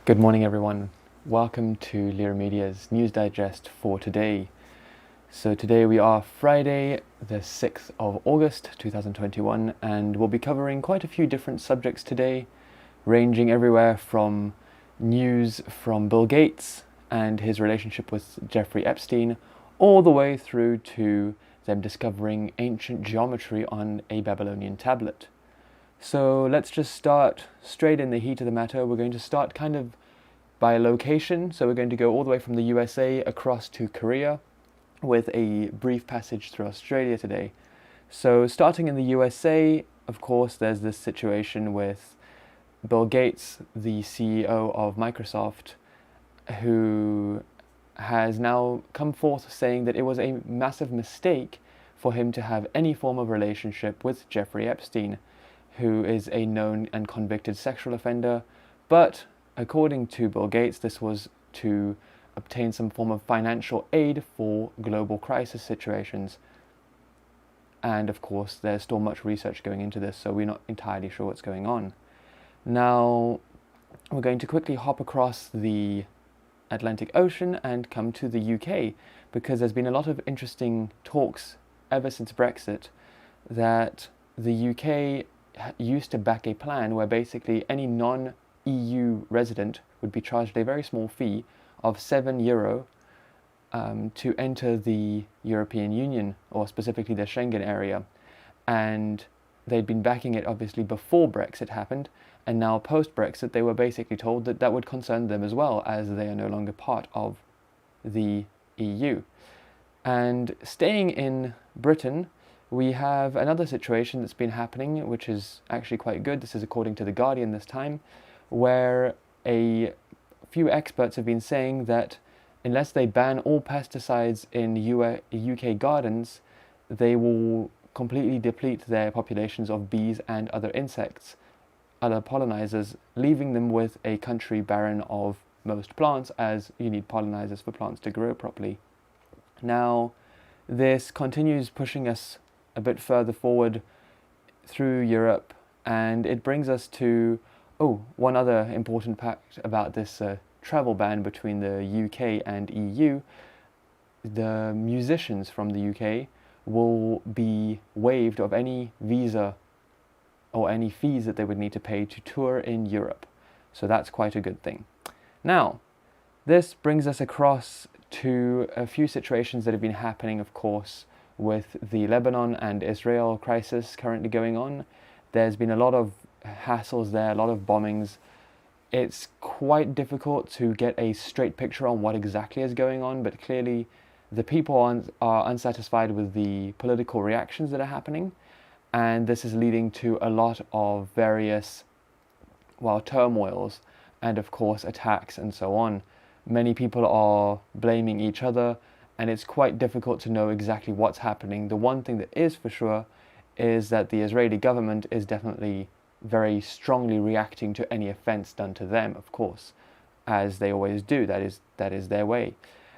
Good morning, everyone. Welcome to Lyre Media's News Digest for today. So today we are Friday, the 6th of August 2021, and we'll be covering quite a few different subjects today, ranging everywhere from news from Bill Gates and his relationship with Jeffrey Epstein, all the way through to them discovering ancient geometry on a Babylonian tablet. So let's just start straight in the heat of the matter. We're going to start kind of by location. So we're going to go all the way from the USA across to Korea with a brief passage through Australia today. So starting in the USA, of course, there's this situation with Bill Gates, the CEO of Microsoft, who has now come forth saying that it was a massive mistake for him to have any form of relationship with Jeffrey Epstein, who is a known and convicted sexual offender. But according to Bill Gates, this was to obtain some form of financial aid for global crisis situations. And of course, there's still much research going into this, so we're not entirely sure what's going on. Now, we're going to quickly hop across the Atlantic Ocean and come to the UK, because there's been a lot of interesting talks ever since Brexit that the UK used to back a plan where basically any non-EU resident would be charged a very small fee of €7 to enter the European Union, or specifically the Schengen area. And they'd been backing it obviously before Brexit happened, and now post-Brexit they were basically told that that would concern them as well, as they are no longer part of the EU. And staying in Britain, we have another situation that's been happening, which is actually quite good. This is according to The Guardian this time, where a few experts have been saying that unless they ban all pesticides in UK gardens, they will completely deplete their populations of bees and other insects, other pollinizers, leaving them with a country barren of most plants, as you need pollinizers for plants to grow properly. Now, this continues pushing us a bit further forward through Europe, and it brings us to one other important fact about this travel ban between the UK and EU. The musicians from the UK will be waived of any visa or any fees that they would need to pay to tour in Europe. So that's quite a good thing. Now, this brings us across to a few situations that have been happening, of course, with the Lebanon and Israel crisis currently going on. There's been a lot of hassles there, a lot of bombings. It's quite difficult to get a straight picture on what exactly is going on, but clearly the people are unsatisfied with the political reactions that are happening, and this is leading to a lot of various, turmoils and of course attacks and so on. Many people are blaming each other, and it's quite difficult to know exactly what's happening. The one thing that is for sure is that the Israeli government is definitely very strongly reacting to any offense done to them, of course, as they always do. That is their way.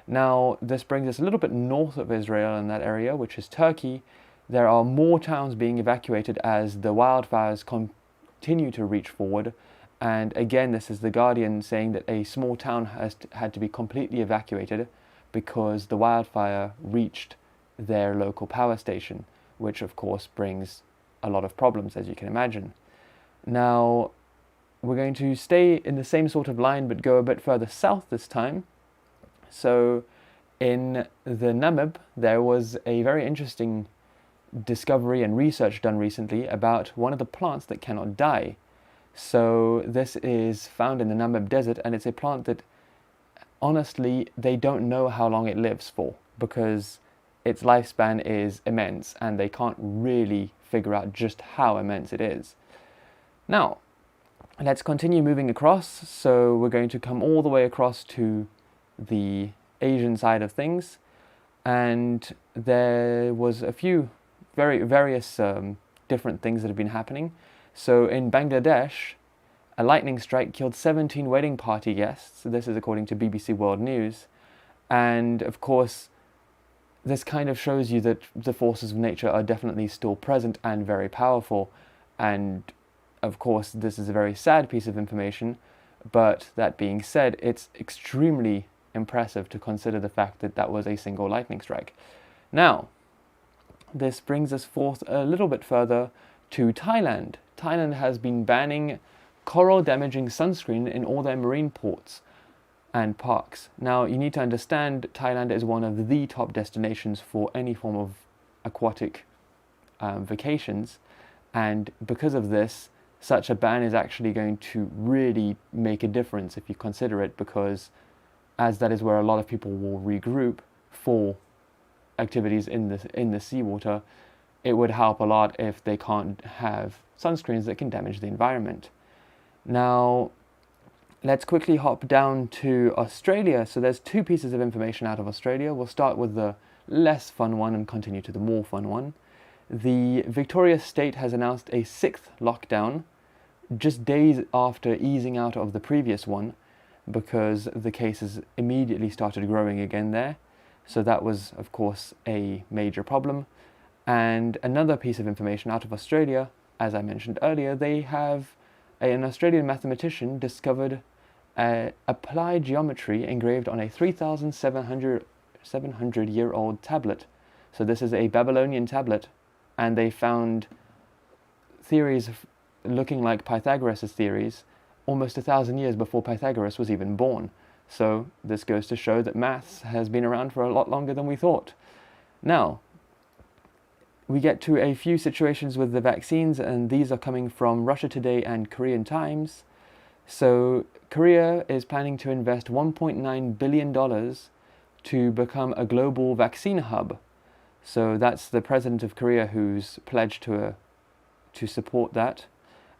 Now, this brings us a little bit north of Israel in that area, which is Turkey. There are more towns being evacuated as the wildfires continue to reach forward. And again, this is The Guardian saying that a small town has had to be completely evacuated because the wildfire reached their local power station, which of course brings a lot of problems, as you can imagine. Now, we're going to stay in the same sort of line but go a bit further south this time. So in the Namib, there was a very interesting discovery and research done recently about one of the plants that cannot die. So this is found in the Namib desert, and it's a plant that honestly they don't know how long it lives for, because its lifespan is immense and they can't really figure out just how immense it is. Now, let's continue moving across. So we're going to come all the way across to the Asian side of things, and there was a few various different things that have been happening. So in Bangladesh, a lightning strike killed 17 wedding party guests. This is according to BBC World News. And of course, this kind of shows you that the forces of nature are definitely still present and very powerful. And of course, this is a very sad piece of information, But that being said, it's extremely impressive to consider the fact that that was a single lightning strike. Now, this brings us forth a little bit further to Thailand. Thailand has been banning coral damaging sunscreen in all their marine ports and parks. Now, you need to understand Thailand is one of the top destinations for any form of aquatic vacations, and because of this, such a ban is actually going to really make a difference if you consider it, because as that is where a lot of people will regroup for activities in the seawater, it would help a lot if they can't have sunscreens that can damage the environment. Now, let's quickly hop down to Australia. So there's two pieces of information out of Australia. We'll start with the less fun one and continue to the more fun one. The Victoria state has announced a 6th lockdown just days after easing out of the previous one, because the cases immediately started growing again there. So that was, of course, a major problem. And another piece of information out of Australia, as I mentioned earlier, they have an Australian mathematician discovered applied geometry engraved on a 3,700-year-old tablet. So this is a Babylonian tablet, and they found theories looking like Pythagoras' theories almost 1,000 years before Pythagoras was even born. So this goes to show that maths has been around for a lot longer than we thought. Now, we get to a few situations with the vaccines, and these are coming from Russia Today and Korean Times. So Korea is planning to invest $1.9 billion to become a global vaccine hub. So that's the president of Korea who's pledged to support that.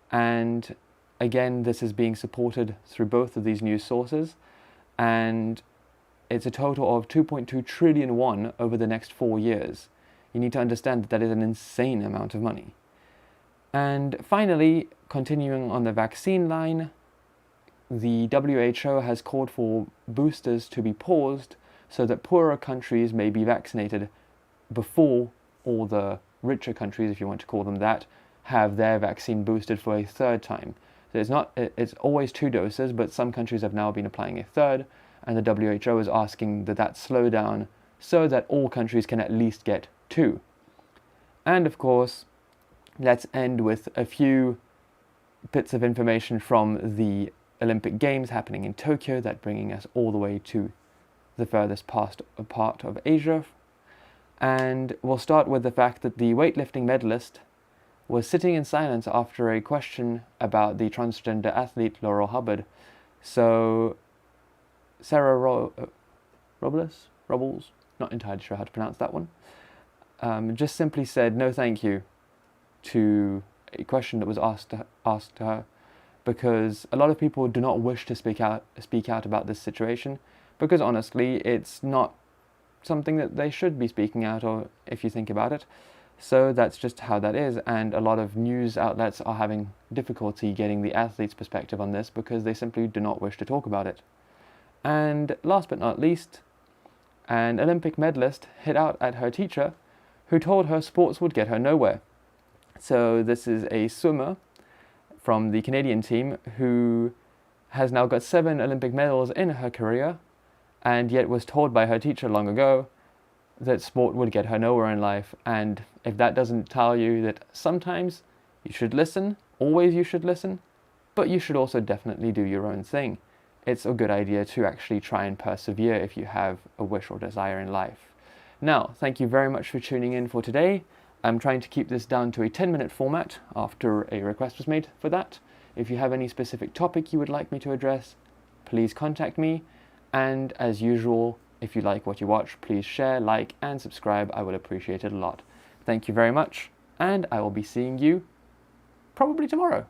And again, this is being supported through both of these news sources. And it's a total of 2.2 trillion won over the next 4 years. You need to understand that that is an insane amount of money. And finally, continuing on the vaccine line, the WHO has called for boosters to be paused so that poorer countries may be vaccinated before all the richer countries, if you want to call them that, have their vaccine boosted for a third time. So it's always 2 doses, but some countries have now been applying a third, and the WHO is asking that slow down so that all countries can at least get 2. And of course, let's end with a few bits of information from the Olympic Games happening in Tokyo, that bringing us all the way to the furthest part of Asia. And we'll start with the fact that the weightlifting medalist was sitting in silence after a question about the transgender athlete Laurel Hubbard. So Sarah Robles, not entirely sure how to pronounce that one, just simply said no thank you to a question that was asked to her, because a lot of people do not wish to speak out about this situation, because honestly it's not something that they should be speaking out, or if you think about it. So that's just how that is, and a lot of news outlets are having difficulty getting the athlete's perspective on this because they simply do not wish to talk about it. And last but not least, an Olympic medalist hit out at her teacher, who told her sports would get her nowhere. So this is a swimmer from the Canadian team who has now got 7 Olympic medals in her career, and yet was told by her teacher long ago that sport would get her nowhere in life. And if that doesn't tell you that sometimes you should listen, always you should listen, but you should also definitely do your own thing. It's a good idea to actually try and persevere if you have a wish or desire in life. Now, thank you very much for tuning in for today. I'm trying to keep this down to a 10-minute format after a request was made for that. If you have any specific topic you would like me to address, please contact me. And as usual, if you like what you watch, please share, like, and subscribe. I would appreciate it a lot. Thank you very much, and I will be seeing you probably tomorrow.